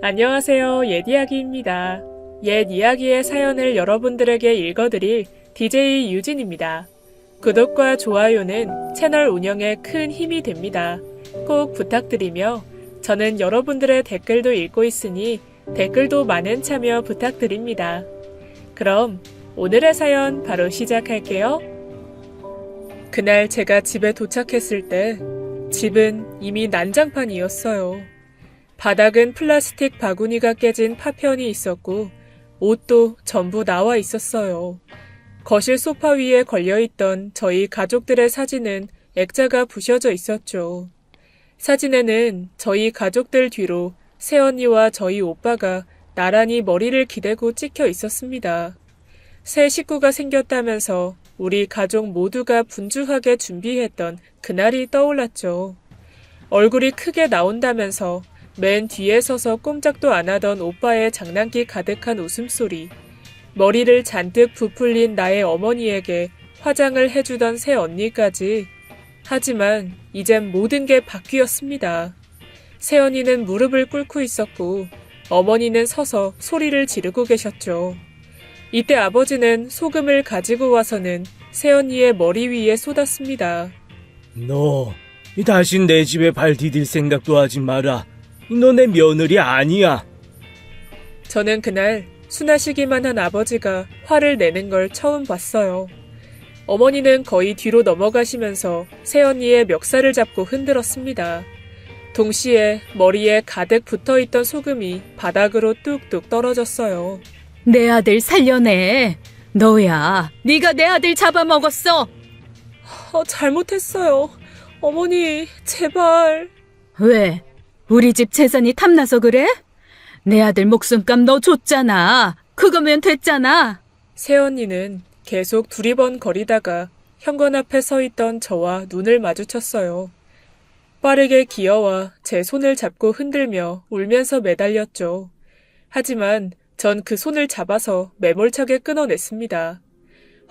안녕하세요. 옛이야기입니다. 옛 이야기의 사연을 여러분들에게 읽어드릴 DJ 유진입니다. 구독과 좋아요는 채널 운영에 큰 힘이 됩니다. 꼭 부탁드리며 저는 여러분들의 댓글도 읽고 있으니 댓글도 많은 참여 부탁드립니다. 그럼 오늘의 사연 바로 시작할게요. 그날 제가 집에 도착했을 때 집은 이미 난장판이었어요. 바닥은 플라스틱 바구니가 깨진 파편이 있었고 옷도 전부 나와 있었어요. 거실 소파 위에 걸려있던 저희 가족들의 사진은 액자가 부셔져 있었죠. 사진에는 저희 가족들 뒤로 새언니와 저희 오빠가 나란히 머리를 기대고 찍혀 있었습니다. 새 식구가 생겼다면서 우리 가족 모두가 분주하게 준비했던 그날이 떠올랐죠. 얼굴이 크게 나온다면서 맨 뒤에 서서 꼼짝도 안 하던 오빠의 장난기 가득한 웃음소리, 머리를 잔뜩 부풀린 나의 어머니에게 화장을 해주던 새 언니까지. 하지만 이젠 모든 게 바뀌었습니다. 새 언니는 무릎을 꿇고 있었고 어머니는 서서 소리를 지르고 계셨죠. 이때 아버지는 소금을 가지고 와서는 새 언니의 머리 위에 쏟았습니다. 너 다신 내 집에 발 디딜 생각도 하지 마라. 너 내 며느리 아니야. 저는 그날 순하시기만 한 아버지가 화를 내는 걸 처음 봤어요. 어머니는 거의 뒤로 넘어가시면서 새언니의 멱살을 잡고 흔들었습니다. 동시에 머리에 가득 붙어있던 소금이 바닥으로 뚝뚝 떨어졌어요. 내 아들 살려내. 너야. 네가 내 아들 잡아먹었어. 잘못했어요. 어머니, 제발. 왜? 우리 집 재산이 탐나서 그래? 내 아들 목숨값 너 줬잖아. 그거면 됐잖아. 새언니는 계속 두리번거리다가 현관 앞에 서 있던 저와 눈을 마주쳤어요. 빠르게 기어와 제 손을 잡고 흔들며 울면서 매달렸죠. 하지만 전 그 손을 잡아서 매몰차게 끊어냈습니다.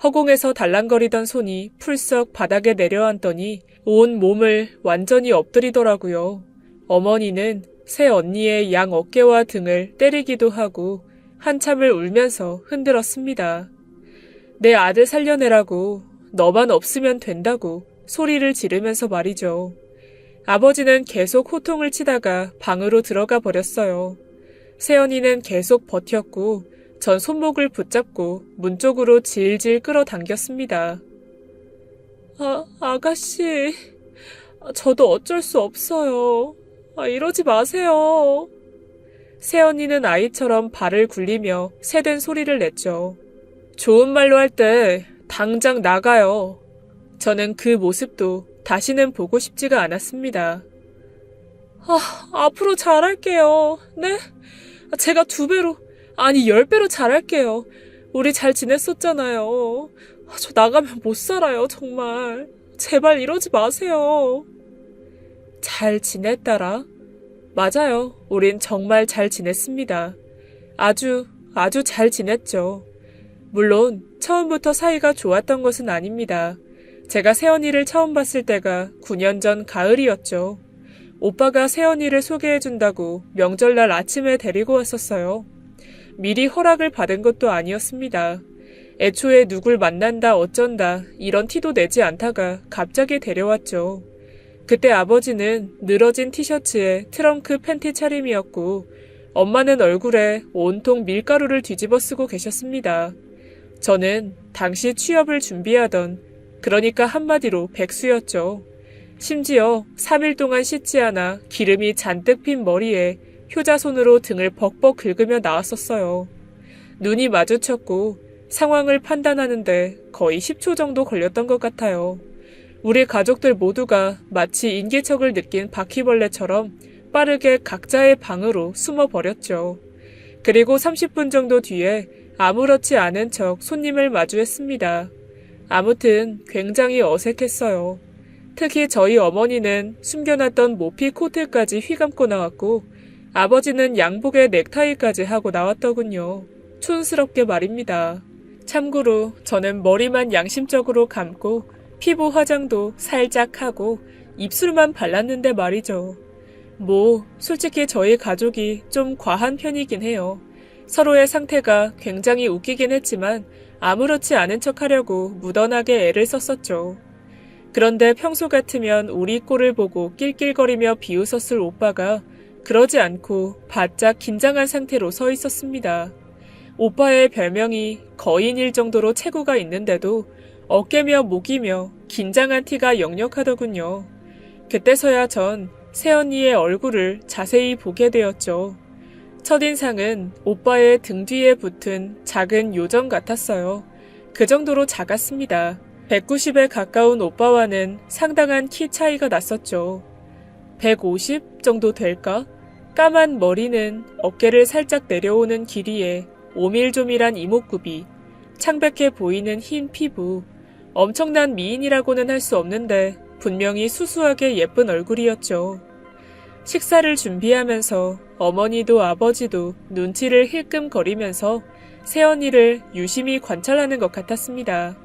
허공에서 달랑거리던 손이 풀썩 바닥에 내려앉더니 온 몸을 완전히 엎드리더라고요. 어머니는 새 언니의 양 어깨와 등을 때리기도 하고 한참을 울면서 흔들었습니다. 내 아들 살려내라고, 너만 없으면 된다고 소리를 지르면서 말이죠. 아버지는 계속 호통을 치다가 방으로 들어가 버렸어요. 새언니는 계속 버텼고 전 손목을 붙잡고 문 쪽으로 질질 끌어당겼습니다. 아가씨, 저도 어쩔 수 없어요. 이러지 마세요. 새언니는 아이처럼 발을 굴리며 새된 소리를 냈죠. 좋은 말로 할 때 당장 나가요. 저는 그 모습도 다시는 보고 싶지가 않았습니다. 앞으로 잘할게요. 네? 제가 2배로, 아니 10배로 잘할게요. 우리 잘 지냈었잖아요. 저 나가면 못 살아요, 정말. 제발 이러지 마세요. 잘 지냈더라? 맞아요. 우린 정말 잘 지냈습니다. 아주 잘 지냈죠. 물론 처음부터 사이가 좋았던 것은 아닙니다. 제가 새언니를 처음 봤을 때가 9년 전 가을이었죠. 오빠가 새언니를 소개해준다고 명절날 아침에 데리고 왔었어요. 미리 허락을 받은 것도 아니었습니다. 애초에 누굴 만난다 어쩐다 이런 티도 내지 않다가 갑자기 데려왔죠. 그때 아버지는 늘어진 티셔츠에 트렁크 팬티 차림이었고 엄마는 얼굴에 온통 밀가루를 뒤집어 쓰고 계셨습니다. 저는 당시 취업을 준비하던, 그러니까 한마디로 백수였죠. 심지어 3일 동안 씻지 않아 기름이 잔뜩 핀 머리에 효자손으로 등을 벅벅 긁으며 나왔었어요. 눈이 마주쳤고 상황을 판단하는데 거의 10초 정도 걸렸던 것 같아요. 우리 가족들 모두가 마치 인기척을 느낀 바퀴벌레처럼 빠르게 각자의 방으로 숨어버렸죠. 그리고 30분 정도 뒤에 아무렇지 않은 척 손님을 마주했습니다. 아무튼 굉장히 어색했어요. 특히 저희 어머니는 숨겨놨던 모피 코트까지 휘감고 나왔고 아버지는 양복에 넥타이까지 하고 나왔더군요. 촌스럽게 말입니다. 참고로 저는 머리만 양심적으로 감고 피부 화장도 살짝 하고 입술만 발랐는데 말이죠. 솔직히 저희 가족이 좀 과한 편이긴 해요. 서로의 상태가 굉장히 웃기긴 했지만 아무렇지 않은 척 하려고 무던하게 애를 썼었죠. 그런데 평소 같으면 우리 꼴을 보고 낄낄거리며 비웃었을 오빠가 그러지 않고 바짝 긴장한 상태로 서 있었습니다. 오빠의 별명이 거인일 정도로 체구가 있는데도 어깨며 목이며 긴장한 티가 역력하더군요. 그때서야 전 새언니의 얼굴을 자세히 보게 되었죠. 첫인상은 오빠의 등 뒤에 붙은 작은 요정 같았어요. 그 정도로 작았습니다. 190에 가까운 오빠와는 상당한 키 차이가 났었죠. 150 정도 될까? 까만 머리는 어깨를 살짝 내려오는 길이에 오밀조밀한 이목구비, 창백해 보이는 흰 피부, 엄청난 미인이라고는 할 수 없는데 분명히 수수하게 예쁜 얼굴이었죠. 식사를 준비하면서 어머니도 아버지도 눈치를 힐끔거리면서 새언니를 유심히 관찰하는 것 같았습니다.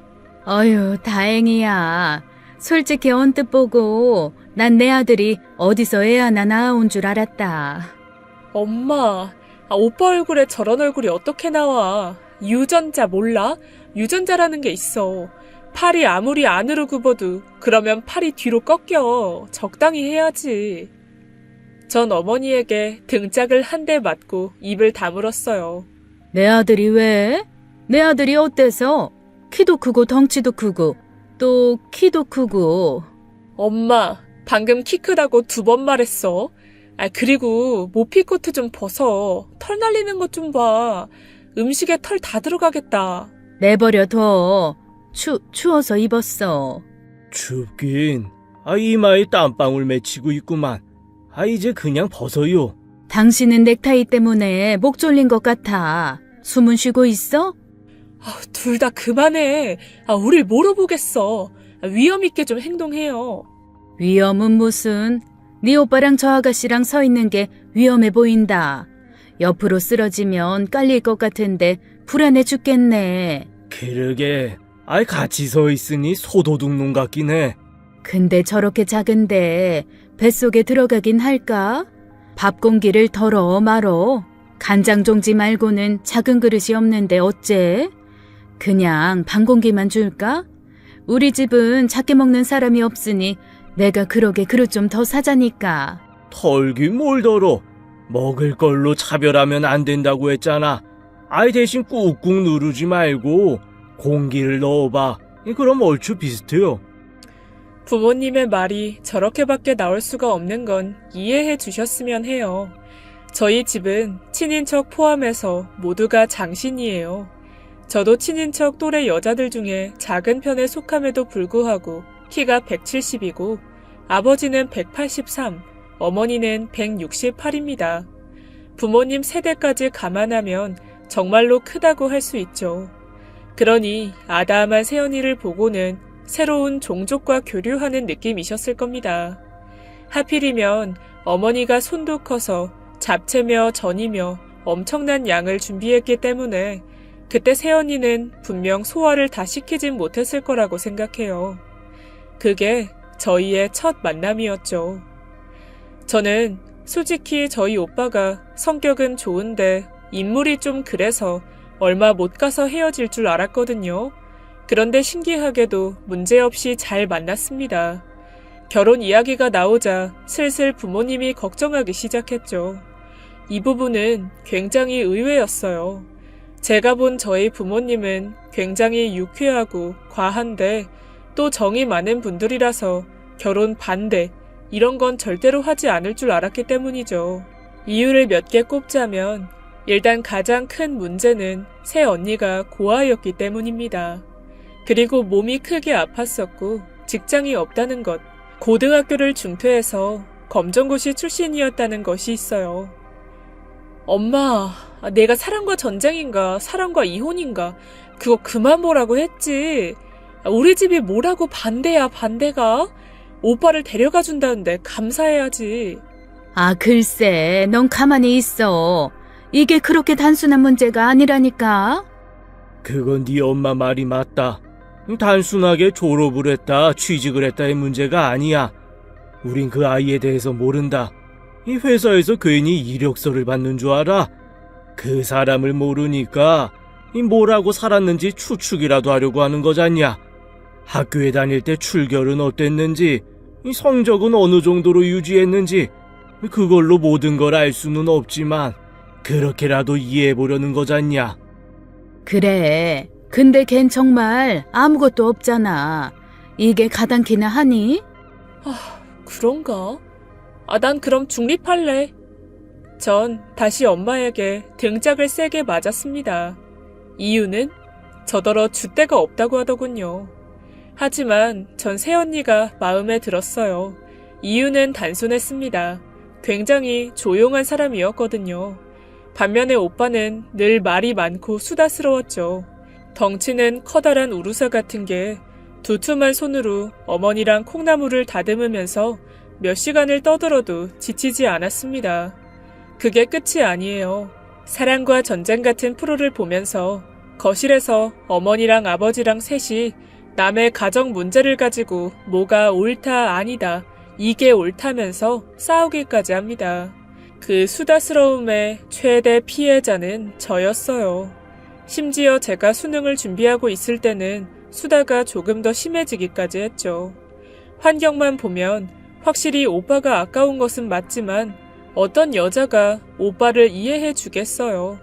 어휴, 다행이야. 솔직히 언뜻 보고 난 내 아들이 어디서 애 하나 낳아온 줄 알았다. 엄마, 오빠 얼굴에 저런 얼굴이 어떻게 나와? 유전자 몰라? 유전자라는 게 있어. 팔이 아무리 안으로 굽어도 그러면 팔이 뒤로 꺾여. 적당히 해야지. 전 어머니에게 등짝을 한 대 맞고 입을 다물었어요. 내 아들이 왜? 내 아들이 어때서? 키도 크고 덩치도 크고 또 키도 크고. 엄마, 방금 키 크다고 2번 말했어. 그리고 모피코트 좀 벗어. 털 날리는 것 좀 봐. 음식에 털 다 들어가겠다. 내버려 둬. 추워서 입었어. 춥긴. 이마에 땀방울 맺히고 있구만. 이제 그냥 벗어요. 당신은 넥타이 때문에 목 졸린 것 같아. 숨은 쉬고 있어? 둘 다 그만해. 우릴 뭐로 보겠어. 위험 있게 좀 행동해요. 위험은 무슨. 네 오빠랑 저 아가씨랑 서 있는 게 위험해 보인다. 옆으로 쓰러지면 깔릴 것 같은데 불안해 죽겠네. 그러게. 같이 서 있으니 소도둑놈 같긴 해. 근데 저렇게 작은데 뱃속에 들어가긴 할까? 밥 공기를 덜어 말어. 간장 종지 말고는 작은 그릇이 없는데 어째? 그냥 반 공기만 줄까? 우리 집은 작게 먹는 사람이 없으니 내가 그러게 그릇 좀 더 사자니까. 털긴 뭘 덜어. 먹을 걸로 차별하면 안 된다고 했잖아. 대신 꾹꾹 누르지 말고 공기를 넣어봐. 그럼 얼추 비슷해요. 부모님의 말이 저렇게밖에 나올 수가 없는 건 이해해 주셨으면 해요. 저희 집은 친인척 포함해서 모두가 장신이에요. 저도 친인척 또래 여자들 중에 작은 편에 속함에도 불구하고 키가 170이고 아버지는 183, 어머니는 168입니다. 부모님 세대까지 감안하면 정말로 크다고 할 수 있죠. 그러니 아담한 새언니를 보고는 새로운 종족과 교류하는 느낌이셨을 겁니다. 하필이면 어머니가 손도 커서 잡채며 전이며 엄청난 양을 준비했기 때문에 그때 새언니는 분명 소화를 다 시키진 못했을 거라고 생각해요. 그게 저희의 첫 만남이었죠. 저는 솔직히 저희 오빠가 성격은 좋은데 인물이 좀 그래서 얼마 못 가서 헤어질 줄 알았거든요. 그런데 신기하게도 문제없이 잘 만났습니다. 결혼 이야기가 나오자 슬슬 부모님이 걱정하기 시작했죠. 이 부분은 굉장히 의외였어요. 제가 본 저희 부모님은 굉장히 유쾌하고 과한데 또 정이 많은 분들이라서 결혼 반대, 이런 건 절대로 하지 않을 줄 알았기 때문이죠. 이유를 몇 개 꼽자면 일단 가장 큰 문제는 새언니가 고아였기 때문입니다. 그리고 몸이 크게 아팠었고 직장이 없다는 것, 고등학교를 중퇴해서 검정고시 출신이었다는 것이 있어요. 엄마, 내가 사랑과 전쟁인가 사랑과 이혼인가 그거 그만 보라고 했지. 우리 집이 뭐라고 반대야 반대가? 오빠를 데려가 준다는데 감사해야지. 글쎄, 넌 가만히 있어. 이게 그렇게 단순한 문제가 아니라니까. 그건 네 엄마 말이 맞다. 단순하게 졸업을 했다, 취직을 했다의 문제가 아니야. 우린 그 아이에 대해서 모른다. 이 회사에서 괜히 이력서를 받는 줄 알아? 그 사람을 모르니까 이 뭐라고 살았는지 추측이라도 하려고 하는 거잖냐. 학교에 다닐 때 출결은 어땠는지, 이 성적은 어느 정도로 유지했는지 그걸로 모든 걸 알 수는 없지만 그렇게라도 이해해보려는 거잖냐. 그래. 근데 걘 정말 아무것도 없잖아. 이게 가당키나 하니? 그런가? 난 그럼 중립할래. 전 다시 엄마에게 등짝을 세게 맞았습니다. 이유는 저더러 줏대가 없다고 하더군요. 하지만 전 새언니가 마음에 들었어요. 이유는 단순했습니다. 굉장히 조용한 사람이었거든요. 반면에 오빠는 늘 말이 많고 수다스러웠죠. 덩치는 커다란 우루사 같은 게 두툼한 손으로 어머니랑 콩나물을 다듬으면서 몇 시간을 떠들어도 지치지 않았습니다. 그게 끝이 아니에요. 사랑과 전쟁 같은 프로를 보면서 거실에서 어머니랑 아버지랑 셋이 남의 가정 문제를 가지고 뭐가 옳다 아니다 이게 옳다면서 싸우기까지 합니다. 그 수다스러움의 최대 피해자는 저였어요. 심지어 제가 수능을 준비하고 있을 때는 수다가 조금 더 심해지기까지 했죠. 환경만 보면 확실히 오빠가 아까운 것은 맞지만 어떤 여자가 오빠를 이해해 주겠어요.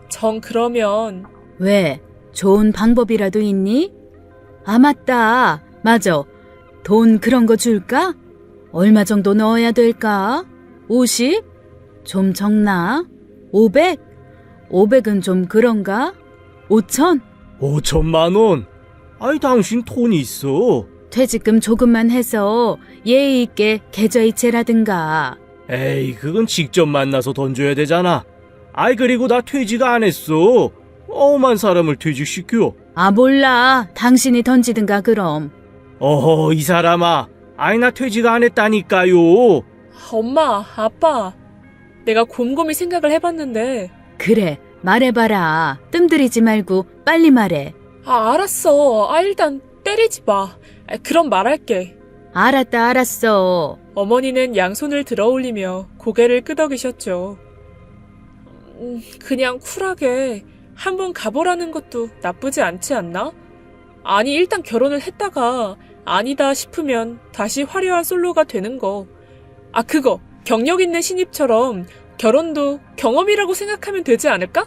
정 그러면 왜? 좋은 방법이라도 있니? 아, 맞다. 맞아. 돈 그런 거 줄까? 얼마 정도 넣어야 될까? 50? 좀 적나? 500? 500은 좀 그런가? 5천? 5천만 원? 아이, 당신 돈 있어. 퇴직금 조금만 해서 예의 있게 계좌이체라든가. 에이, 그건 직접 만나서 던져야 되잖아. 아이, 그리고 나 퇴직 안 했어. 엄한 사람을 퇴직시켜. 아, 몰라. 당신이 던지든가 그럼. 어허, 이 사람아. 아이, 나 퇴직 안 했다니까요. 엄마, 아빠, 내가 곰곰이 생각을 해봤는데 그래, 말해봐라. 뜸들이지 말고 빨리 말해. 알았어. 일단 때리지 마. 그럼 말할게. 알았다, 알았어. 어머니는 양손을 들어올리며 고개를 끄덕이셨죠. 그냥 쿨하게 한번 가보라는 것도 나쁘지 않지 않나? 아니, 일단 결혼을 했다가 아니다 싶으면 다시 화려한 솔로가 되는 거. 그거 경력 있는 신입처럼 결혼도 경험이라고 생각하면 되지 않을까?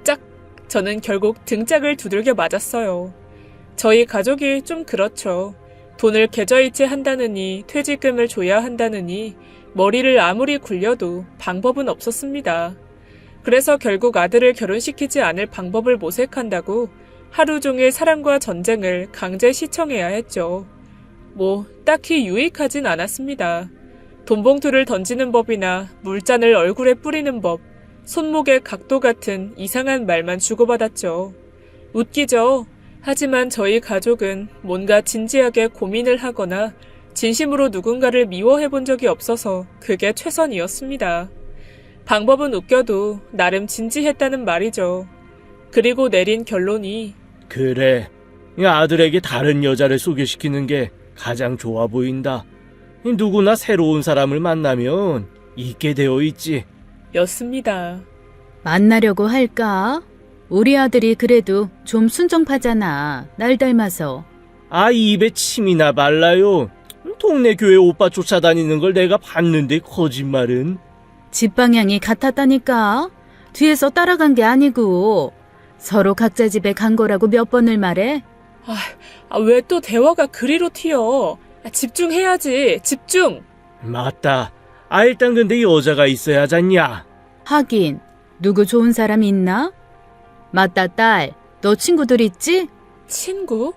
짝! 저는 결국 등짝을 두들겨 맞았어요. 저희 가족이 좀 그렇죠. 돈을 계좌이체 한다느니 퇴직금을 줘야 한다느니 머리를 아무리 굴려도 방법은 없었습니다. 그래서 결국 아들을 결혼시키지 않을 방법을 모색한다고 하루 종일 사랑과 전쟁을 강제 시청해야 했죠. 딱히 유익하진 않았습니다. 돈봉투를 던지는 법이나 물잔을 얼굴에 뿌리는 법, 손목의 각도 같은 이상한 말만 주고받았죠. 웃기죠? 하지만 저희 가족은 뭔가 진지하게 고민을 하거나 진심으로 누군가를 미워해본 적이 없어서 그게 최선이었습니다. 방법은 웃겨도 나름 진지했다는 말이죠. 그리고 내린 결론이 그래, 이 아들에게 다른 여자를 소개시키는 게 가장 좋아 보인다. 이 누구나 새로운 사람을 만나면 있게 되어 있지. 였습니다. 만나려고 할까? 우리 아들이 그래도 좀 순정파잖아. 날 닮아서. 입에 침이나 발라요. 동네 교회 오빠 쫓아다니는 걸 내가 봤는데 거짓말은. 집 방향이 같았다니까. 뒤에서 따라간 게 아니고. 서로 각자 집에 간 거라고 몇 번을 말해? 왜 또 대화가 그리로 튀어? 집중해야지, 집중! 맞다. 일단 근데 여자가 있어야 하잖냐. 하긴 누구 좋은 사람 있나? 맞다, 딸. 너 친구들 있지? 친구?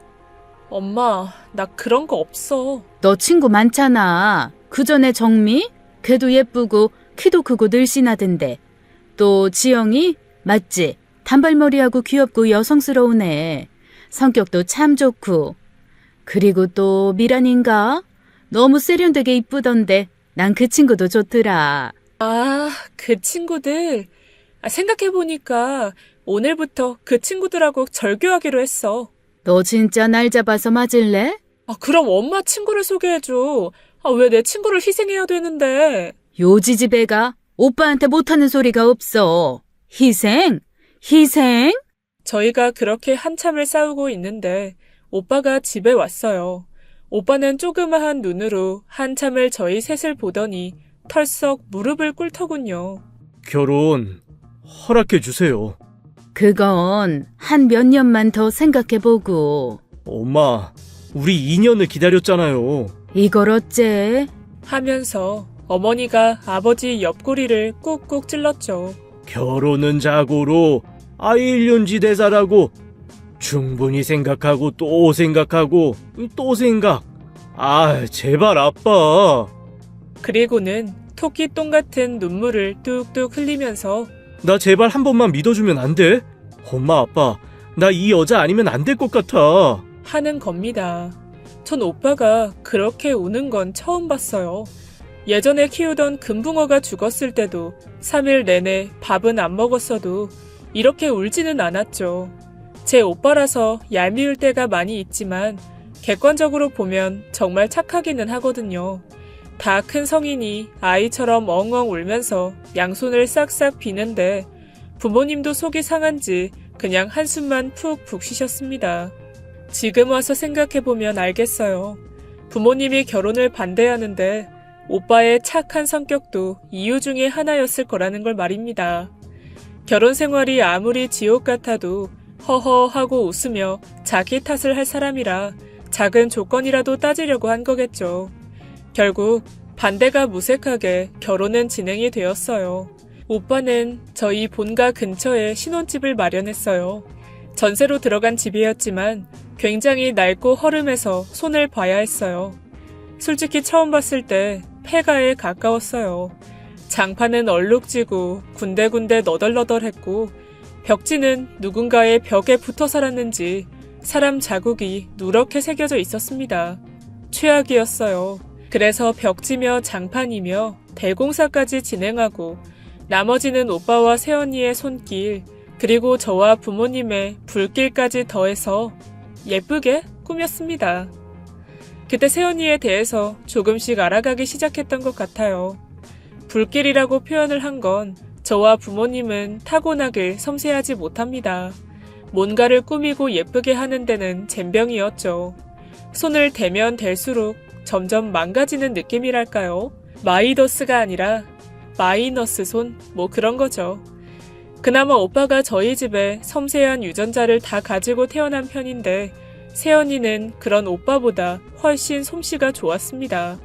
엄마, 나 그런 거 없어. 너 친구 많잖아. 그 전에 정미? 걔도 예쁘고 키도 크고 늘씬하던데. 또 지영이? 맞지? 단발머리하고 귀엽고 여성스러운 애. 성격도 참 좋고. 그리고 또 미란인가? 너무 세련되게 이쁘던데 난 그 친구도 좋더라. 그 친구들. 생각해보니까 오늘부터 그 친구들하고 절교하기로 했어. 너 진짜 날 잡아서 맞을래? 그럼 엄마 친구를 소개해줘. 왜 내 친구를 희생해야 되는데? 요지집애가 오빠한테 못하는 소리가 없어. 희생? 희생? 저희가 그렇게 한참을 싸우고 있는데 오빠가 집에 왔어요. 오빠는 조그마한 눈으로 한참을 저희 셋을 보더니 털썩 무릎을 꿇더군요. 결혼 허락해 주세요. 그건 한 몇 년만 더 생각해보고. 엄마, 우리 2년을 기다렸잖아요. 이걸 어째? 하면서 어머니가 아버지 옆구리를 꾹꾹 찔렀죠. 결혼은 자고로 아이 1년지 대사라고 충분히 생각하고 또 생각하고 또 생각. 아, 제발 아빠. 그리고는 토끼똥 같은 눈물을 뚝뚝 흘리면서 나 제발 한 번만 믿어주면 안 돼? 엄마 아빠, 나 이 여자 아니면 안 될 것 같아. 하는 겁니다. 전 오빠가 그렇게 우는 건 처음 봤어요. 예전에 키우던 금붕어가 죽었을 때도 3일 내내 밥은 안 먹었어도 이렇게 울지는 않았죠. 제 오빠라서 얄미울 때가 많이 있지만 객관적으로 보면 정말 착하기는 하거든요. 다 큰 성인이 아이처럼 엉엉 울면서 양손을 싹싹 비는데 부모님도 속이 상한지 그냥 한숨만 푹푹 쉬셨습니다. 지금 와서 생각해보면 알겠어요. 부모님이 결혼을 반대하는데 오빠의 착한 성격도 이유 중에 하나였을 거라는 걸 말입니다. 결혼 생활이 아무리 지옥 같아도 허허하고 웃으며 자기 탓을 할 사람이라 작은 조건이라도 따지려고 한 거겠죠. 결국 반대가 무색하게 결혼은 진행이 되었어요. 오빠는 저희 본가 근처에 신혼집을 마련했어요. 전세로 들어간 집이었지만 굉장히 낡고 허름해서 손을 봐야 했어요. 솔직히 처음 봤을 때 폐가에 가까웠어요. 장판은 얼룩지고 군데군데 너덜너덜했고 벽지는 누군가의 벽에 붙어 살았는지 사람 자국이 누렇게 새겨져 있었습니다. 최악이었어요. 그래서 벽지며 장판이며 대공사까지 진행하고 나머지는 오빠와 새언니의 손길 그리고 저와 부모님의 불길까지 더해서 예쁘게 꾸몄습니다. 그때 새언니에 대해서 조금씩 알아가기 시작했던 것 같아요. 불길이라고 표현을 한 건 저와 부모님은 타고나길 섬세하지 못합니다. 뭔가를 꾸미고 예쁘게 하는 데는 젬병이었죠. 손을 대면 댈수록 점점 망가지는 느낌이랄까요? 마이더스가 아니라 마이너스 손? 뭐 그런 거죠. 그나마 오빠가 저희 집에 섬세한 유전자를 다 가지고 태어난 편인데 새언니는 그런 오빠보다 훨씬 솜씨가 좋았습니다.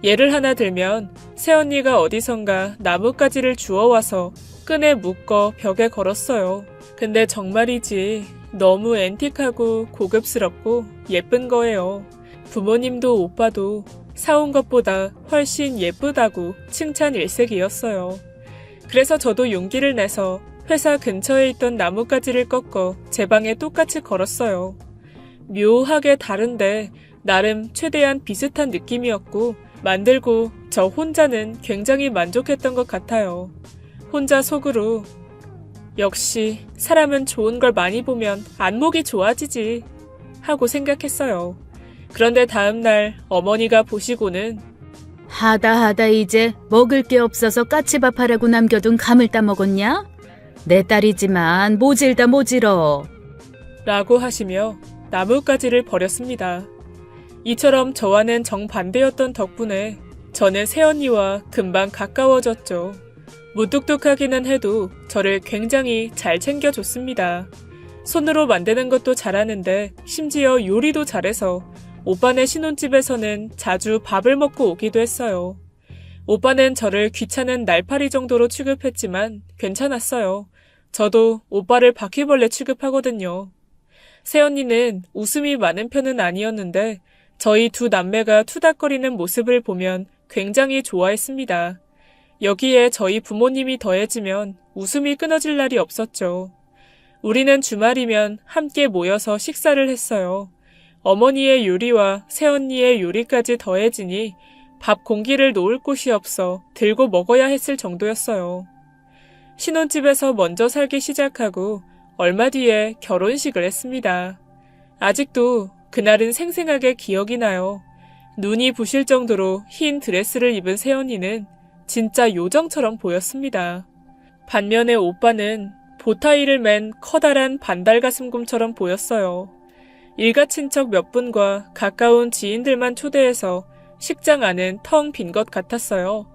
예를 하나 들면 새언니가 어디선가 나뭇가지를 주워와서 끈에 묶어 벽에 걸었어요. 근데 정말이지 너무 앤틱하고 고급스럽고 예쁜 거예요. 부모님도 오빠도 사온 것보다 훨씬 예쁘다고 칭찬 일색이었어요. 그래서 저도 용기를 내서 회사 근처에 있던 나뭇가지를 꺾어 제 방에 똑같이 걸었어요. 묘하게 다른데 나름 최대한 비슷한 느낌이었고 만들고 저 혼자는 굉장히 만족했던 것 같아요. 혼자 속으로 역시 사람은 좋은 걸 많이 보면 안목이 좋아지지 하고 생각했어요. 그런데 다음날 어머니가 보시고는 하다 이제 먹을 게 없어서 까치밥 하라고 남겨둔 감을 따먹었냐? 내 딸이지만 모질다 모질어. 라고 하시며 나뭇가지를 버렸습니다. 이처럼 저와는 정반대였던 덕분에 저는 새언니와 금방 가까워졌죠. 무뚝뚝하기는 해도 저를 굉장히 잘 챙겨줬습니다. 손으로 만드는 것도 잘하는데 심지어 요리도 잘해서 오빠네 신혼집에서는 자주 밥을 먹고 오기도 했어요. 오빠는 저를 귀찮은 날파리 정도로 취급했지만 괜찮았어요. 저도 오빠를 바퀴벌레 취급하거든요. 새언니는 웃음이 많은 편은 아니었는데 저희 두 남매가 투닥거리는 모습을 보면 굉장히 좋아했습니다. 여기에 저희 부모님이 더해지면 웃음이 끊어질 날이 없었죠. 우리는 주말이면 함께 모여서 식사를 했어요. 어머니의 요리와 새언니의 요리까지 더해지니 밥 공기를 놓을 곳이 없어 들고 먹어야 했을 정도였어요. 신혼집에서 먼저 살기 시작하고 얼마 뒤에 결혼식을 했습니다. 아직도 그날은 생생하게 기억이 나요. 눈이 부실 정도로 흰 드레스를 입은 새언니는 진짜 요정처럼 보였습니다. 반면에 오빠는 보타이를 맨 커다란 반달가슴곰처럼 보였어요. 일가 친척 몇 분과 가까운 지인들만 초대해서 식장 안은 텅 빈 것 같았어요.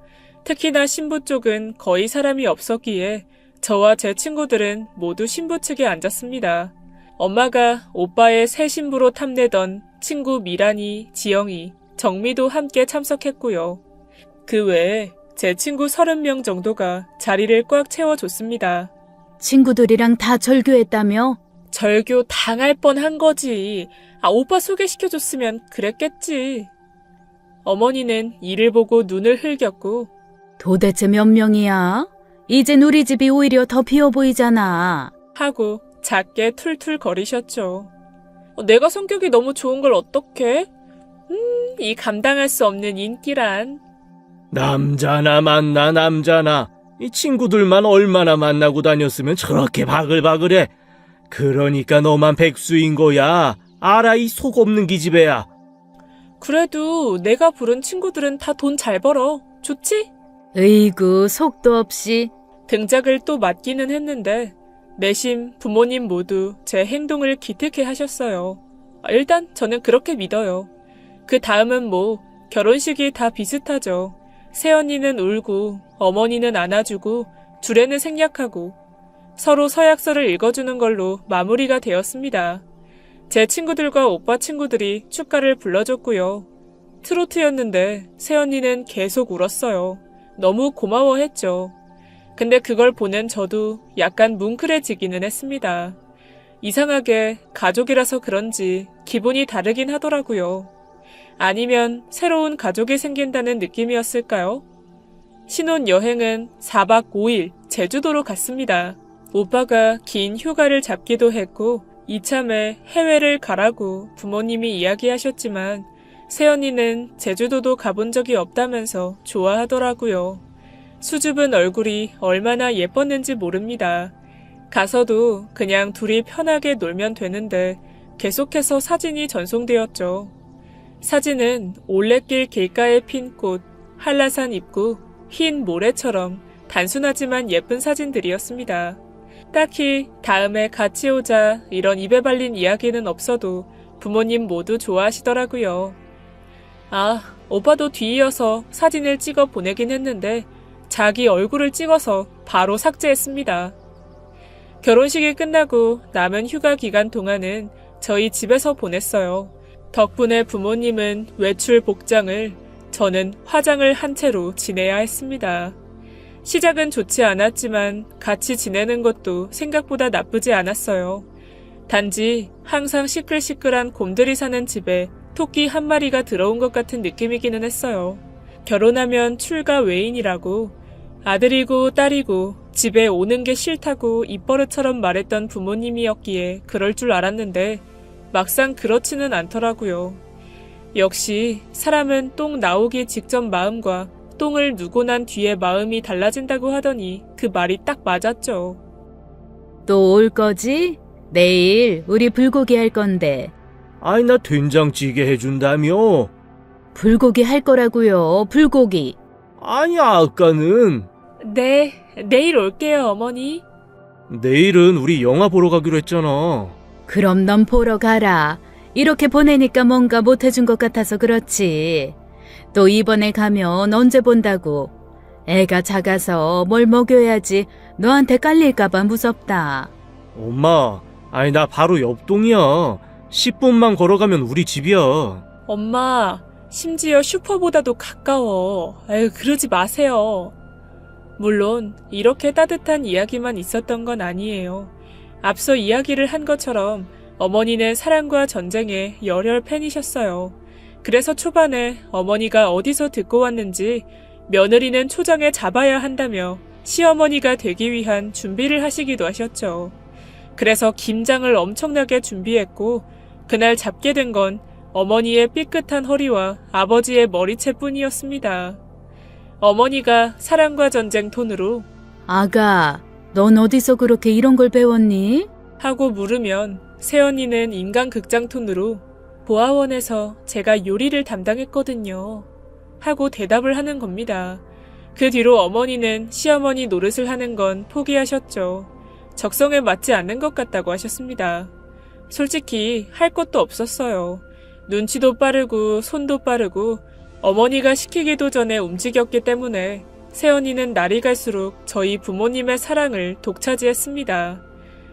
특히나 신부 쪽은 거의 사람이 없었기에 저와 제 친구들은 모두 신부 측에 앉았습니다. 엄마가 오빠의 새 신부로 탐내던 친구 미란이, 지영이, 정미도 함께 참석했고요. 그 외에 제 친구 30명 정도가 자리를 꽉 채워줬습니다. 친구들이랑 다 절교했다며? 절교 당할 뻔한 거지. 오빠 소개시켜줬으면 그랬겠지. 어머니는 이를 보고 눈을 흘겼고 도대체 몇 명이야? 이젠 우리 집이 오히려 더 비어 보이잖아. 하고 작게 툴툴 거리셨죠. 내가 성격이 너무 좋은 걸 어떡해? 이 감당할 수 없는 인기란. 남자나 만나 남자나. 이 친구들만 얼마나 만나고 다녔으면 저렇게 바글바글해. 그러니까 너만 백수인 거야. 알아 이 속 없는 기집애야. 그래도 내가 부른 친구들은 다 돈 잘 벌어. 좋지? 으이구, 속도 없이. 등짝을 또 맞기는 했는데 내심 부모님 모두 제 행동을 기특해 하셨어요. 일단 저는 그렇게 믿어요. 그 다음은 뭐 결혼식이 다 비슷하죠. 새언니는 울고 어머니는 안아주고 둘에는 생략하고 서로 서약서를 읽어주는 걸로 마무리가 되었습니다. 제 친구들과 오빠 친구들이 축가를 불러줬고요. 트로트였는데 새언니는 계속 울었어요. 너무 고마워했죠. 근데 그걸 보는 저도 약간 뭉클해지기는 했습니다. 이상하게 가족이라서 그런지 기분이 다르긴 하더라고요. 아니면 새로운 가족이 생긴다는 느낌이었을까요? 신혼여행은 4박 5일 제주도로 갔습니다. 오빠가 긴 휴가를 잡기도 했고 이참에 해외를 가라고 부모님이 이야기하셨지만 새언니는 제주도도 가본 적이 없다면서 좋아하더라고요. 수줍은 얼굴이 얼마나 예뻤는지 모릅니다. 가서도 그냥 둘이 편하게 놀면 되는데 계속해서 사진이 전송되었죠. 사진은 올레길 길가에 핀 꽃, 한라산 입구, 흰 모래처럼 단순하지만 예쁜 사진들이었습니다. 딱히 다음에 같이 오자 이런 입에 발린 이야기는 없어도 부모님 모두 좋아하시더라고요. 오빠도 뒤이어서 사진을 찍어 보내긴 했는데 자기 얼굴을 찍어서 바로 삭제했습니다. 결혼식이 끝나고 남은 휴가 기간 동안은 저희 집에서 보냈어요. 덕분에 부모님은 외출 복장을, 저는 화장을 한 채로 지내야 했습니다. 시작은 좋지 않았지만 같이 지내는 것도 생각보다 나쁘지 않았어요. 단지 항상 시끌시끌한 곰들이 사는 집에 토끼 한 마리가 들어온 것 같은 느낌이기는 했어요. 결혼하면 출가 외인이라고 아들이고 딸이고 집에 오는 게 싫다고 입버릇처럼 말했던 부모님이었기에 그럴 줄 알았는데 막상 그렇지는 않더라고요. 역시 사람은 똥 나오기 직전 마음과 똥을 누고 난 뒤에 마음이 달라진다고 하더니 그 말이 딱 맞았죠. 또 올 거지? 내일 우리 불고기 할 건데. 아이 나 된장찌개 해준다며. 불고기 할 거라고요, 불고기. 아니 아까는. 네, 내일 올게요, 어머니. 내일은 우리 영화 보러 가기로 했잖아. 그럼 넌 보러 가라. 이렇게 보내니까 뭔가 못해준 것 같아서 그렇지. 또 이번에 가면 언제 본다고. 애가 작아서 뭘 먹여야지 너한테 깔릴까봐 무섭다. 엄마, 아니 나 바로 옆동이야. 10분만 걸어가면 우리 집이야. 엄마, 심지어 슈퍼보다도 가까워. 그러지 마세요. 물론 이렇게 따뜻한 이야기만 있었던 건 아니에요. 앞서 이야기를 한 것처럼 어머니는 사랑과 전쟁의 열혈 팬이셨어요. 그래서 초반에 어머니가 어디서 듣고 왔는지 며느리는 초장에 잡아야 한다며 시어머니가 되기 위한 준비를 하시기도 하셨죠. 그래서 김장을 엄청나게 준비했고 그날 잡게 된 건 어머니의 삐끗한 허리와 아버지의 머리채뿐이었습니다. 어머니가 사랑과 전쟁 톤으로 아가, 넌 어디서 그렇게 이런 걸 배웠니? 하고 물으면 새언니는 인간극장 톤으로 보아원에서 제가 요리를 담당했거든요. 하고 대답을 하는 겁니다. 그 뒤로 어머니는 시어머니 노릇을 하는 건 포기하셨죠. 적성에 맞지 않는 것 같다고 하셨습니다. 솔직히 할 것도 없었어요. 눈치도 빠르고 손도 빠르고 어머니가 시키기도 전에 움직였기 때문에 새언니는 날이 갈수록 저희 부모님의 사랑을 독차지했습니다.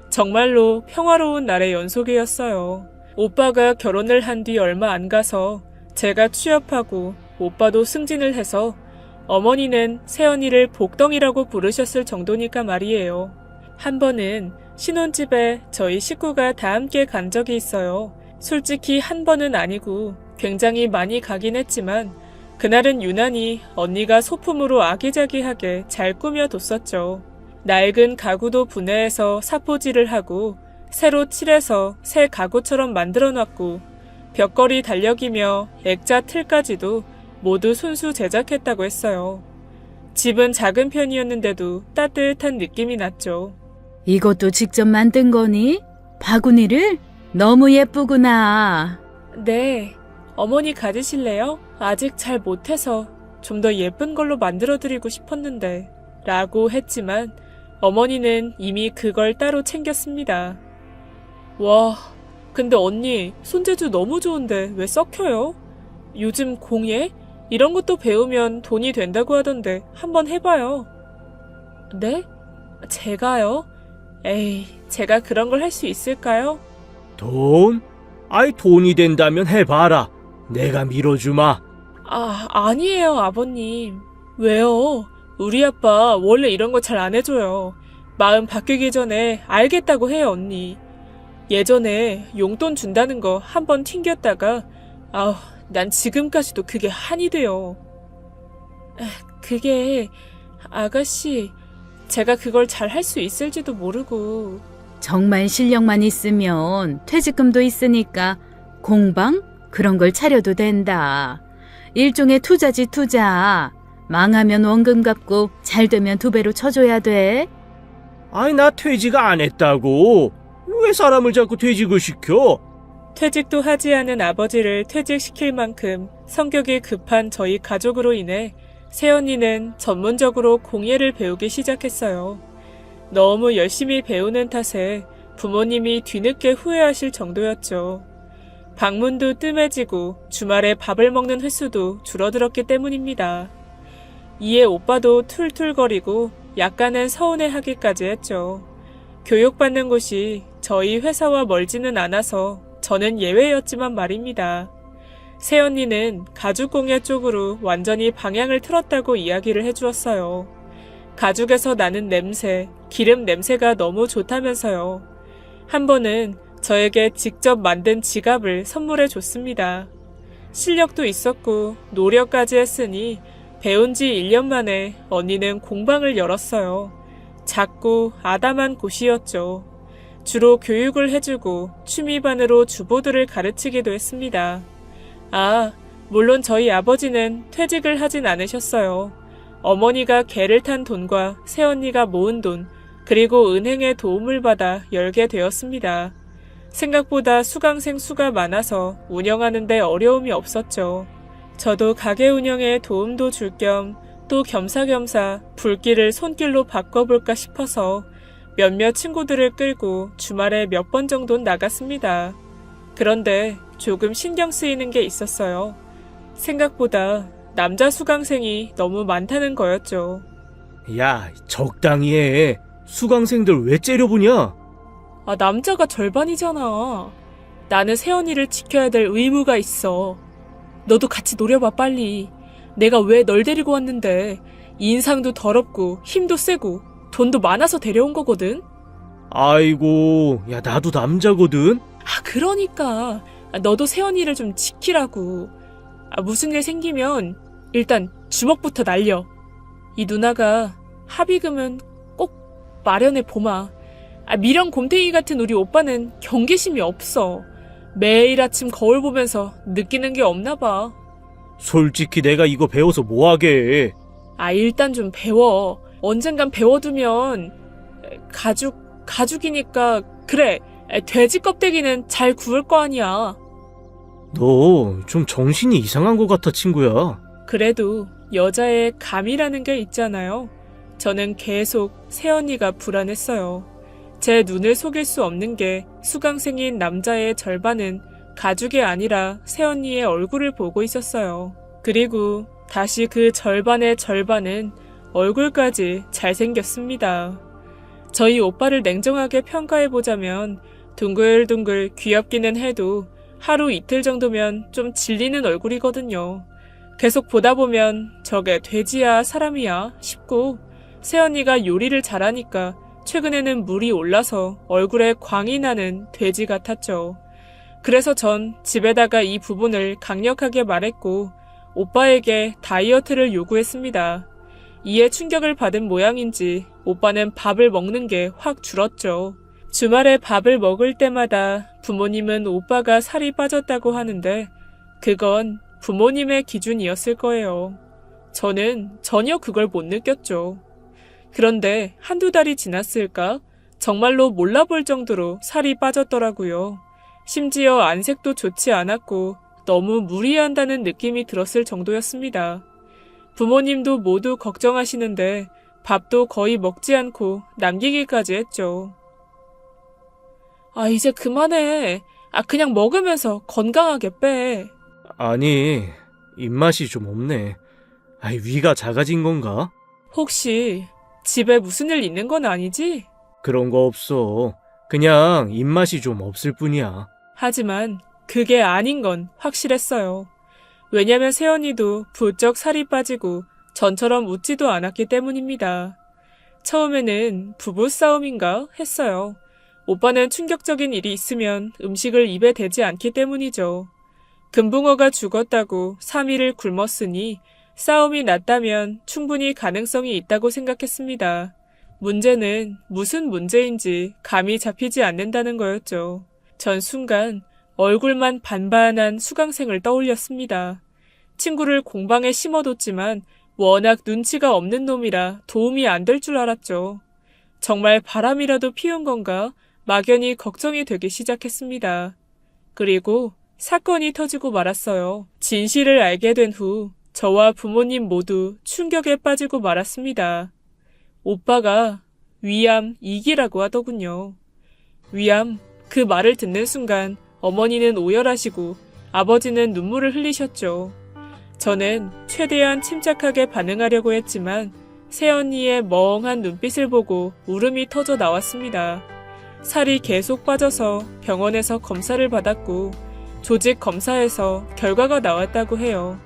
정말로 평화로운 날의 연속이었어요. 오빠가 결혼을 한 뒤 얼마 안 가서 제가 취업하고 오빠도 승진을 해서 어머니는 새언니를 복덩이라고 부르셨을 정도니까 말이에요. 한 번은 신혼집에 저희 식구가 다 함께 간 적이 있어요. 솔직히 한 번은 아니고 굉장히 많이 가긴 했지만 그날은 유난히 언니가 소품으로 아기자기하게 잘 꾸며뒀었죠. 낡은 가구도 분해해서 사포질을 하고 새로 칠해서 새 가구처럼 만들어놨고 벽걸이 달력이며 액자 틀까지도 모두 손수 제작했다고 했어요. 집은 작은 편이었는데도 따뜻한 느낌이 났죠. 이것도 직접 만든 거니? 바구니를? 너무 예쁘구나. 네, 어머니 가지실래요? 아직 잘 못해서 좀 더 예쁜 걸로 만들어드리고 싶었는데 라고 했지만 어머니는 이미 그걸 따로 챙겼습니다. 와, 근데 언니 손재주 너무 좋은데 왜 썩혀요? 요즘 공예? 이런 것도 배우면 돈이 된다고 하던데 한번 해봐요. 네? 제가요? 에이, 제가 그런 걸 할 수 있을까요? 돈? 아이, 돈이 된다면 해봐라. 내가 밀어주마. 아니에요, 아버님. 왜요? 우리 아빠 원래 이런 거 잘 안 해줘요. 마음 바뀌기 전에 알겠다고 해요, 언니. 예전에 용돈 준다는 거 한 번 튕겼다가 난 지금까지도 그게 한이 돼요. 그게 아가씨, 제가 그걸 잘 할 수 있을지도 모르고. 정말 실력만 있으면 퇴직금도 있으니까 공방? 그런 걸 차려도 된다. 일종의 투자지, 투자. 망하면 원금 갚고 잘 되면 2배로 쳐줘야 돼. 아이, 나 퇴직 안 했다고. 왜 사람을 자꾸 퇴직을 시켜? 퇴직도 하지 않은 아버지를 퇴직시킬 만큼 성격이 급한 저희 가족으로 인해 새언니는 전문적으로 공예를 배우기 시작했어요. 너무 열심히 배우는 탓에 부모님이 뒤늦게 후회하실 정도였죠. 방문도 뜸해지고 주말에 밥을 먹는 횟수도 줄어들었기 때문입니다. 이에 오빠도 툴툴거리고 약간은 서운해하기까지 했죠. 교육받는 곳이 저희 회사와 멀지는 않아서 저는 예외였지만 말입니다. 새언니는 가죽공예 쪽으로 완전히 방향을 틀었다고 이야기를 해주었어요. 가죽에서 나는 냄새, 기름 냄새가 너무 좋다면서요. 한 번은 저에게 직접 만든 지갑을 선물해 줬습니다. 실력도 있었고 노력까지 했으니 배운 지 1년 만에 언니는 공방을 열었어요. 작고 아담한 곳이었죠. 주로 교육을 해주고 취미반으로 주부들을 가르치기도 했습니다. 물론 저희 아버지는 퇴직을 하진 않으셨어요. 어머니가 개를 탄 돈과 새언니가 모은 돈, 그리고 은행의 도움을 받아 열게 되었습니다. 생각보다 수강생 수가 많아서 운영하는 데 어려움이 없었죠. 저도 가게 운영에 도움도 줄 겸 또 겸사겸사 불길을 손길로 바꿔볼까 싶어서 몇몇 친구들을 끌고 주말에 몇 번 정도는 나갔습니다. 그런데 조금 신경 쓰이는 게 있었어요. 생각보다 남자 수강생이 너무 많다는 거였죠. 야, 적당히 해. 수강생들 왜 째려보냐? 남자가 절반이잖아. 나는 새언니를 지켜야 될 의무가 있어. 너도 같이 노려봐, 빨리. 내가 왜 널 데리고 왔는데 인상도 더럽고 힘도 세고 돈도 많아서 데려온 거거든? 아이고, 야, 나도 남자거든? 그러니까 너도 새언니를 좀 지키라고. 무슨 일 생기면 일단 주먹부터 날려. 이 누나가 합의금은 꼭 마련해 보마. 미련 곰탱이 같은 우리 오빠는 경계심이 없어. 매일 아침 거울 보면서 느끼는 게 없나 봐. 솔직히 내가 이거 배워서 뭐하게. 일단 좀 배워. 언젠간 배워두면 가죽이니까 그래. 돼지 껍데기는 잘 구울 거 아니야. 너 좀 정신이 이상한 것 같아, 친구야. 그래도 여자의 감이라는 게 있잖아요. 저는 계속 새언니가 불안했어요. 제 눈을 속일 수 없는 게 수강생인 남자의 절반은 가죽이 아니라 새언니의 얼굴을 보고 있었어요. 그리고 다시 그 절반의 절반은 얼굴까지 잘생겼습니다. 저희 오빠를 냉정하게 평가해보자면 둥글둥글 귀엽기는 해도 하루 이틀 정도면 좀 질리는 얼굴이거든요. 계속 보다 보면 저게 돼지야 사람이야 싶고 새언니가 요리를 잘하니까 최근에는 물이 올라서 얼굴에 광이 나는 돼지 같았죠. 그래서 전 집에다가 이 부분을 강력하게 말했고 오빠에게 다이어트를 요구했습니다. 이에 충격을 받은 모양인지 오빠는 밥을 먹는 게 확 줄었죠. 주말에 밥을 먹을 때마다 부모님은 오빠가 살이 빠졌다고 하는데 그건 부모님의 기준이었을 거예요. 저는 전혀 그걸 못 느꼈죠. 그런데 한두 달이 지났을까? 정말로 몰라볼 정도로 살이 빠졌더라고요. 심지어 안색도 좋지 않았고 너무 무리한다는 느낌이 들었을 정도였습니다. 부모님도 모두 걱정하시는데 밥도 거의 먹지 않고 남기기까지 했죠. 이제 그만해. 그냥 먹으면서 건강하게 빼. 아니, 입맛이 좀 없네. 위가 작아진 건가? 혹시 집에 무슨 일 있는 건 아니지? 그런 거 없어. 그냥 입맛이 좀 없을 뿐이야. 하지만 그게 아닌 건 확실했어요. 왜냐면 새언니도 부쩍 살이 빠지고 전처럼 웃지도 않았기 때문입니다. 처음에는 부부싸움인가 했어요. 오빠는 충격적인 일이 있으면 음식을 입에 대지 않기 때문이죠. 금붕어가 죽었다고 3일을 굶었으니 싸움이 났다면 충분히 가능성이 있다고 생각했습니다. 문제는 무슨 문제인지 감이 잡히지 않는다는 거였죠. 전 순간 얼굴만 반반한 수강생을 떠올렸습니다. 친구를 공방에 심어뒀지만 워낙 눈치가 없는 놈이라 도움이 안 될 줄 알았죠. 정말 바람이라도 피운 건가 막연히 걱정이 되기 시작했습니다. 그리고 사건이 터지고 말았어요. 진실을 알게 된 후 저와 부모님 모두 충격에 빠지고 말았습니다. 오빠가 위암 2기라고 하더군요. 위암, 그 말을 듣는 순간 어머니는 오열하시고 아버지는 눈물을 흘리셨죠. 저는 최대한 침착하게 반응하려고 했지만 새언니의 멍한 눈빛을 보고 울음이 터져 나왔습니다. 살이 계속 빠져서 병원에서 검사를 받았고 조직 검사에서 결과가 나왔다고 해요.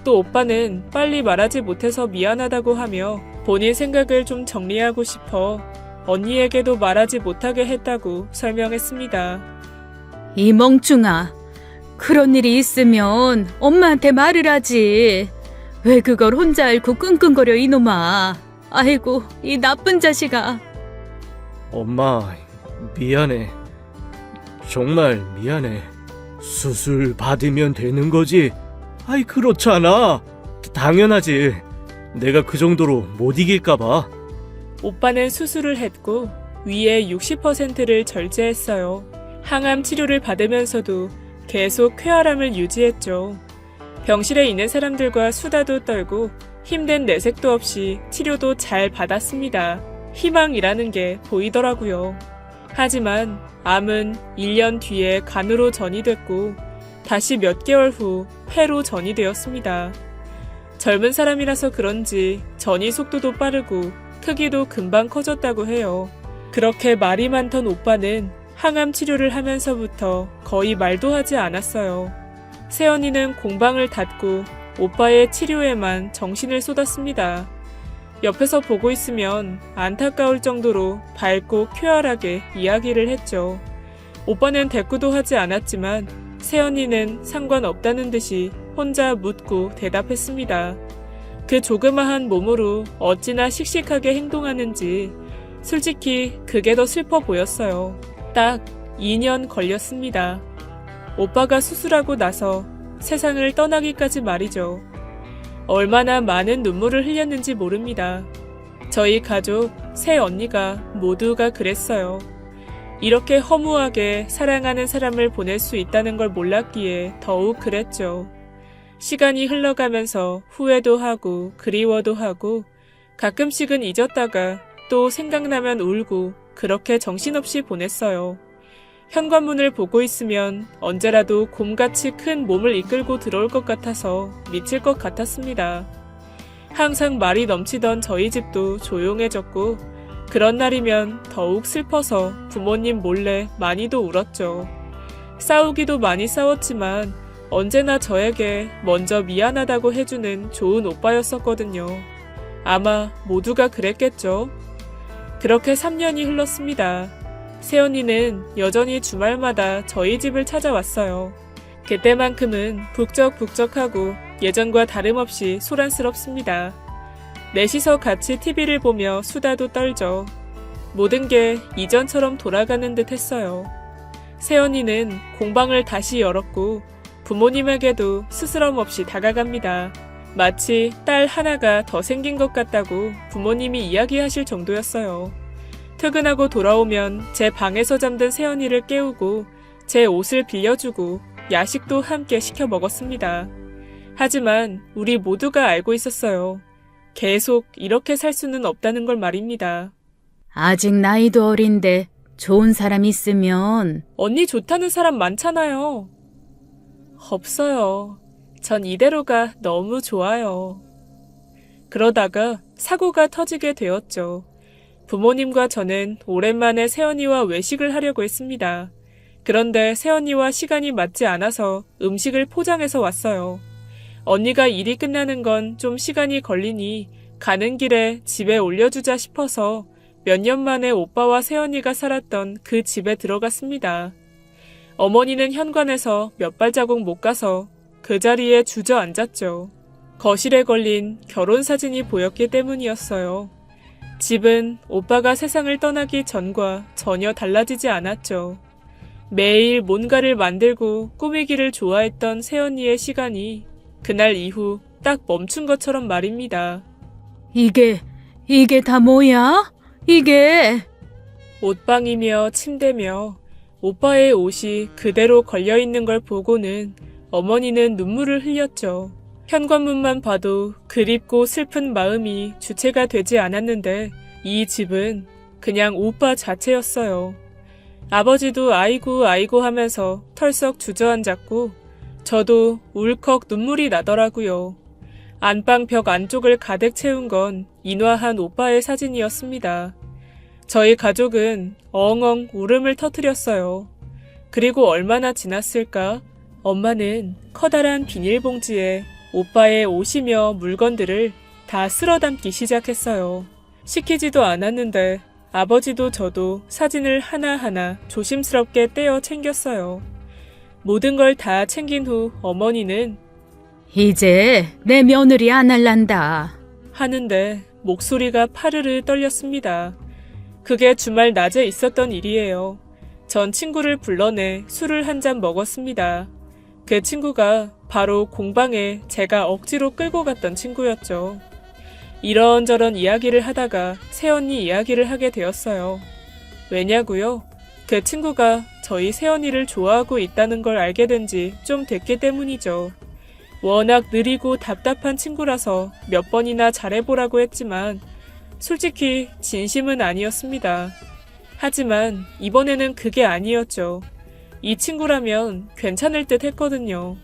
또 오빠는 빨리 말하지 못해서 미안하다고 하며 본인 생각을 좀 정리하고 싶어 언니에게도 말하지 못하게 했다고 설명했습니다. 이 멍충아, 그런 일이 있으면 엄마한테 말을 하지. 왜 그걸 혼자 앓고 끙끙거려 이놈아. 아이고, 이 나쁜 자식아. 엄마, 미안해. 정말 미안해. 수술 받으면 되는 거지? 그렇잖아. 당연하지. 내가 그 정도로 못 이길까봐. 오빠는 수술을 했고 위의 60%를 절제했어요. 항암 치료를 받으면서도 계속 쾌활함을 유지했죠. 병실에 있는 사람들과 수다도 떨고 힘든 내색도 없이 치료도 잘 받았습니다. 희망이라는 게 보이더라고요. 하지만 암은 1년 뒤에 간으로 전이됐고 다시 몇 개월 후 폐로 전이되었습니다. 젊은 사람이라서 그런지 전이 속도도 빠르고 크기도 금방 커졌다고 해요. 그렇게 말이 많던 오빠는 항암 치료를 하면서부터 거의 말도 하지 않았어요. 새언니는 공방을 닫고 오빠의 치료에만 정신을 쏟았습니다. 옆에서 보고 있으면 안타까울 정도로 밝고 쾌활하게 이야기를 했죠. 오빠는 대꾸도 하지 않았지만 새언니는 상관없다는 듯이 혼자 묻고 대답했습니다. 그 조그마한 몸으로 어찌나 씩씩하게 행동하는지 솔직히 그게 더 슬퍼 보였어요. 딱 2년 걸렸습니다. 오빠가 수술하고 나서 세상을 떠나기까지 말이죠. 얼마나 많은 눈물을 흘렸는지 모릅니다. 저희 가족 세 언니가 모두가 그랬어요. 이렇게 허무하게 사랑하는 사람을 보낼 수 있다는 걸 몰랐기에 더욱 그랬죠. 시간이 흘러가면서 후회도 하고 그리워도 하고 가끔씩은 잊었다가 또 생각나면 울고 그렇게 정신없이 보냈어요. 현관문을 보고 있으면 언제라도 곰같이 큰 몸을 이끌고 들어올 것 같아서 미칠 것 같았습니다. 항상 말이 넘치던 저희 집도 조용해졌고 그런 날이면 더욱 슬퍼서 부모님 몰래 많이도 울었죠. 싸우기도 많이 싸웠지만 언제나 저에게 먼저 미안하다고 해주는 좋은 오빠였었거든요. 아마 모두가 그랬겠죠. 그렇게 3년이 흘렀습니다. 새언니는 여전히 주말마다 저희 집을 찾아왔어요. 그때만큼은 북적북적하고 예전과 다름없이 소란스럽습니다. 넷이서 같이 TV를 보며 수다도 떨죠. 모든 게 이전처럼 돌아가는 듯 했어요. 새언니는 공방을 다시 열었고 부모님에게도 스스럼 없이 다가갑니다. 마치 딸 하나가 더 생긴 것 같다고 부모님이 이야기하실 정도였어요. 퇴근하고 돌아오면 제 방에서 잠든 새언니를 깨우고 제 옷을 빌려주고 야식도 함께 시켜 먹었습니다. 하지만 우리 모두가 알고 있었어요. 계속 이렇게 살 수는 없다는 걸 말입니다. 아직 나이도 어린데 좋은 사람 있으면 언니 좋다는 사람 많잖아요. 없어요. 전 이대로가 너무 좋아요. 그러다가 사고가 터지게 되었죠. 부모님과 저는 오랜만에 새언니와 외식을 하려고 했습니다. 그런데 새언니와 시간이 맞지 않아서 음식을 포장해서 왔어요. 언니가 일이 끝나는 건 좀 시간이 걸리니 가는 길에 집에 올려주자 싶어서 몇 년 만에 오빠와 새언니가 살았던 그 집에 들어갔습니다. 어머니는 현관에서 몇 발자국 못 가서 그 자리에 주저앉았죠. 거실에 걸린 결혼사진이 보였기 때문이었어요. 집은 오빠가 세상을 떠나기 전과 전혀 달라지지 않았죠. 매일 뭔가를 만들고 꾸미기를 좋아했던 새언니의 시간이 그날 이후 딱 멈춘 것처럼 말입니다. 이게 다 뭐야? 이게 옷방이며 침대며 오빠의 옷이 그대로 걸려있는 걸 보고는 어머니는 눈물을 흘렸죠. 현관문만 봐도 그립고 슬픈 마음이 주체가 되지 않았는데 이 집은 그냥 오빠 자체였어요. 아버지도 아이고 아이고 하면서 털썩 주저앉았고 저도 울컥 눈물이 나더라고요. 안방 벽 안쪽을 가득 채운 건 인화한 오빠의 사진이었습니다. 저희 가족은 엉엉 울음을 터뜨렸어요. 그리고 얼마나 지났을까? 엄마는 커다란 비닐봉지에 오빠의 옷이며 물건들을 다 쓸어 담기 시작했어요. 시키지도 않았는데 아버지도 저도 사진을 하나하나 조심스럽게 떼어 챙겼어요. 모든 걸 다 챙긴 후 어머니는 이제 내 며느리 안 할란다. 하는데 목소리가 파르르 떨렸습니다. 그게 주말 낮에 있었던 일이에요. 전 친구를 불러내 술을 한 잔 먹었습니다. 그 친구가 바로 공방에 제가 억지로 끌고 갔던 친구였죠. 이런저런 이야기를 하다가 새언니 이야기를 하게 되었어요. 왜냐고요? 그 친구가 저희 새언니를 좋아하고 있다는 걸 알게 된 지 좀 됐기 때문이죠. 워낙 느리고 답답한 친구라서 몇 번이나 잘해보라고 했지만 솔직히 진심은 아니었습니다. 하지만 이번에는 그게 아니었죠. 이 친구라면 괜찮을 듯 했거든요.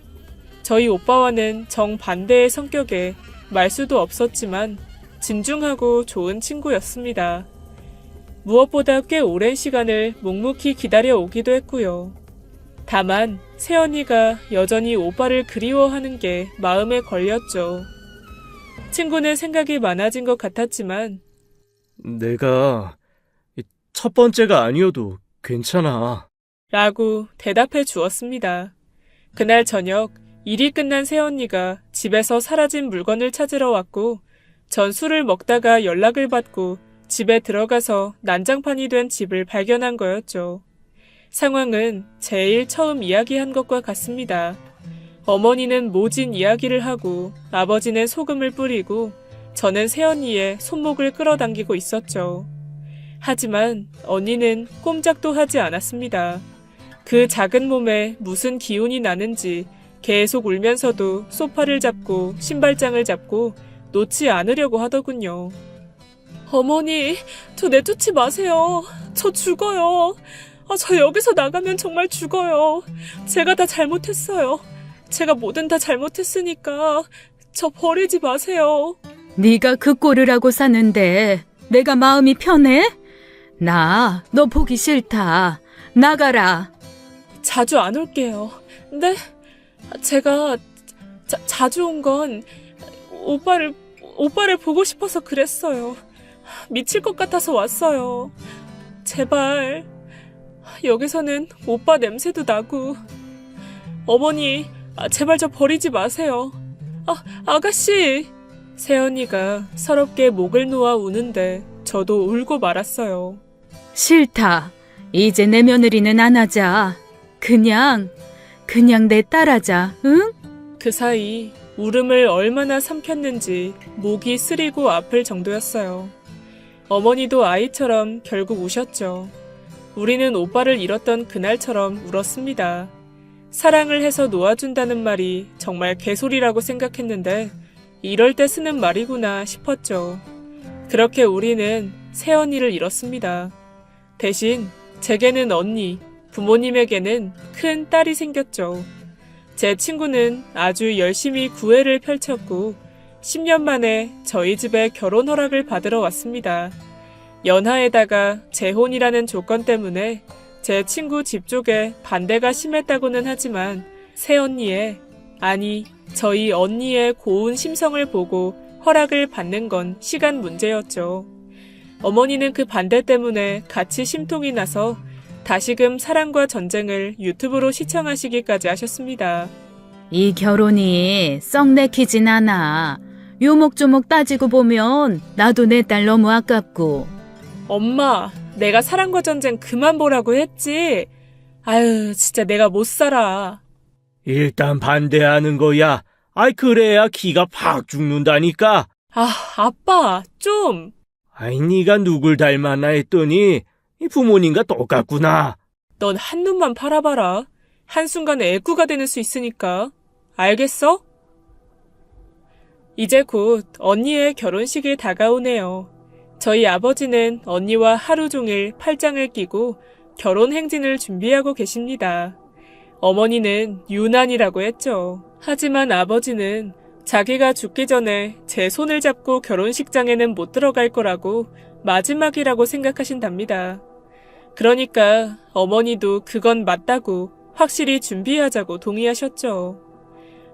저희 오빠와는 정반대의 성격에 말수도 없었지만 진중하고 좋은 친구였습니다. 무엇보다 꽤 오랜 시간을 묵묵히 기다려 오기도 했고요. 다만 새언니가 여전히 오빠를 그리워하는 게 마음에 걸렸죠. 친구는 생각이 많아진 것 같았지만 내가 첫 번째가 아니어도 괜찮아. 라고 대답해 주었습니다. 그날 저녁 일이 끝난 새언니가 집에서 사라진 물건을 찾으러 왔고 전 술을 먹다가 연락을 받고 집에 들어가서 난장판이 된 집을 발견한 거였죠. 상황은 제일 처음 이야기한 것과 같습니다. 어머니는 모진 이야기를 하고 아버지는 소금을 뿌리고 저는 새언니의 손목을 끌어당기고 있었죠. 하지만 언니는 꼼짝도 하지 않았습니다. 그 작은 몸에 무슨 기운이 나는지 계속 울면서도 소파를 잡고 신발장을 잡고 놓지 않으려고 하더군요. 어머니, 저 내쫓지 마세요. 저 죽어요. 저 여기서 나가면 정말 죽어요. 제가 다 잘못했어요. 제가 뭐든 다 잘못했으니까 저 버리지 마세요. 네가 그 꼴을 하고 사는데 내가 마음이 편해? 나 너 보기 싫다. 나가라. 자주 안 올게요. 네? 제가 자주 온 건 오빠를 보고 싶어서 그랬어요. 미칠 것 같아서 왔어요. 제발 여기서는 오빠 냄새도 나고. 어머니, 제발 저 버리지 마세요. 아가씨. 새언니가 서럽게 목을 놓아 우는데 저도 울고 말았어요. 싫다. 이제 내 며느리는 안 하자. 그냥 내 딸하자. 응? 그 사이 울음을 얼마나 삼켰는지 목이 쓰리고 아플 정도였어요. 어머니도 아이처럼 결국 우셨죠. 우리는 오빠를 잃었던 그날처럼 울었습니다. 사랑을 해서 놓아준다는 말이 정말 개소리라고 생각했는데 이럴 때 쓰는 말이구나 싶었죠. 그렇게 우리는 새언니를 잃었습니다. 대신 제게는 언니, 부모님에게는 큰 딸이 생겼죠. 제 친구는 아주 열심히 구애를 펼쳤고 10년 만에 저희 집에 결혼 허락을 받으러 왔습니다. 연하에다가 재혼이라는 조건 때문에 제 친구 집 쪽에 반대가 심했다고는 하지만 새언니의, 아니 저희 언니의 고운 심성을 보고 허락을 받는 건 시간 문제였죠. 어머니는 그 반대 때문에 같이 심통이 나서 다시금 사랑과 전쟁을 유튜브로 시청하시기까지 하셨습니다. 이 결혼이 썩 내키진 않아. 요목조목 따지고 보면 나도 내 딸 너무 아깝고. 엄마, 내가 사랑과 전쟁 그만 보라고 했지. 아유, 진짜 내가 못 살아. 일단 반대하는 거야. 아이 그래야 기가 팍 죽는다니까. 아빠, 좀. 아이 네가 누굴 닮았나 했더니 이 부모님과 똑같구나. 넌 한눈만 팔아봐라. 한순간에 애꾸가 되는 수 있으니까. 알겠어? 이제 곧 언니의 결혼식이 다가오네요. 저희 아버지는 언니와 하루 종일 팔짱을 끼고 결혼 행진을 준비하고 계십니다. 어머니는 유난이라고 했죠. 하지만 아버지는 자기가 죽기 전에 제 손을 잡고 결혼식장에는 못 들어갈 거라고 마지막이라고 생각하신답니다. 그러니까 어머니도 그건 맞다고 확실히 준비하자고 동의하셨죠.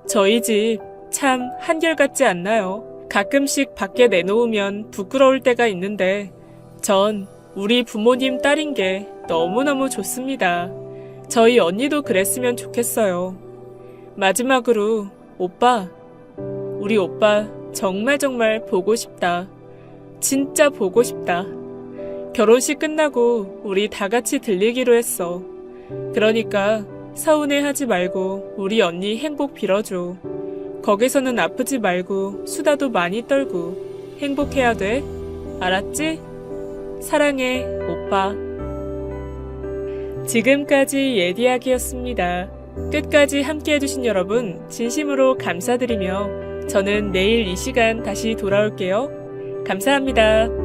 저희 집 참 한결같지 않나요? 가끔씩 밖에 내놓으면 부끄러울 때가 있는데 전 우리 부모님 딸인 게 너무너무 좋습니다. 저희 언니도 그랬으면 좋겠어요. 마지막으로 오빠, 우리 오빠 정말 보고 싶다. 진짜 보고 싶다. 결혼식 끝나고 우리 다 같이 들리기로 했어. 그러니까 서운해하지 말고 우리 언니 행복 빌어줘. 거기서는 아프지 말고 수다도 많이 떨고 행복해야 돼. 알았지? 사랑해, 오빠. 지금까지 예디야기였습니다. 끝까지 함께해주신 여러분 진심으로 감사드리며 저는 내일 이 시간 다시 돌아올게요. 감사합니다.